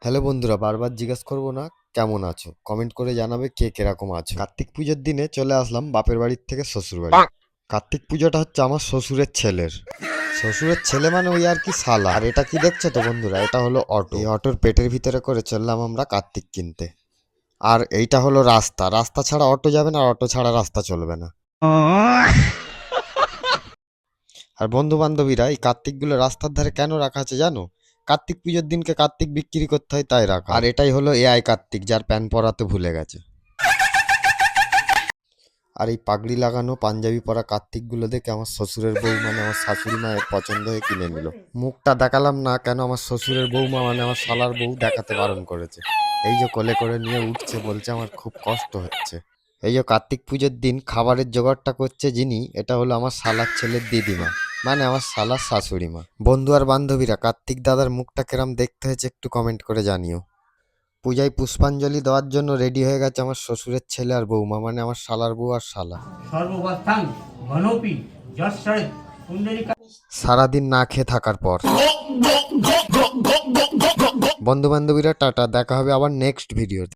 Hello বন্ধুরা, বারবার জিজ্ঞেস করবো না কেমন আছো, কমেন্ট করে জানাবে কে কিরকম আছো। কার্তিক পুজোর দিনে চলে আসলাম বাপের বাড়ির থেকে শ্বশুর বাড়ি। কার্তিক পুজোটা হচ্ছে আমার শ্বশুরের ছেলে মানে ওই আর কি শালা। আর এটা কি দেখছো তো বন্ধুরা, এটা হলো অটো। এই অটোর পেটের ভিতরে করে চললাম আমরা কার্তিক কিনতে। আর এইটা হলো রাস্তা, রাস্তা ছাড়া অটো যাবে না, আর অটো ছাড়া রাস্তা চলবে না। আর বন্ধু বান্ধবীরা, এই কার্তিকগুলো রাস্তার ধারে কেন রাখা আছে জানো? কার্তিক পুজোর দিনকে কার্তিক বিক্রি করতে হয় তাই রাখা। আর এটাই হলো এআই কার্তিক, যার প্যান পরাতে ভুলে গেছে। আর এই পাগড়ি লাগানো পাঞ্জাবি পরা কার্তিকগুলো দেখে আমার শ্বশুরের বউ মানে আমার শাশুড়ি মায়ের পছন্দ হয়ে কিনে নিল। মুখটা দেখালাম না কেন, আমার শ্বশুরের বউমা মানে আমার শালার বউ দেখাতে বারণ করেছে। এই যে কোলে করে নিয়ে উঠছে, বলছে আমার খুব কষ্ট হচ্ছে। এই যে কার্তিক পুজোর দিন খাবারের জোগাড়টা করছে যিনি, এটা হলো আমার শালার ছেলের দিদিমা, মানে আমার শালার শাশুড়ি মা। বন্ধু আর বান্ধবীরা, কার্তিক দাদার মুখটা কেরাম দেখতে হয়েছে একটু কমেন্ট করে জানিও। পূজায় পুষ্পাঞ্জলি দেওয়ার জন্য রেডি হয়ে গেছে আমার শ্বশুরের ছেলে আর বৌমা, মানে আমার শালার বউ আর শালা। সারাদিন না খেয়ে থাকার পর বন্ধু বান্ধবীরা টাটা, দেখা হবে আবার নেক্সট ভিডিও।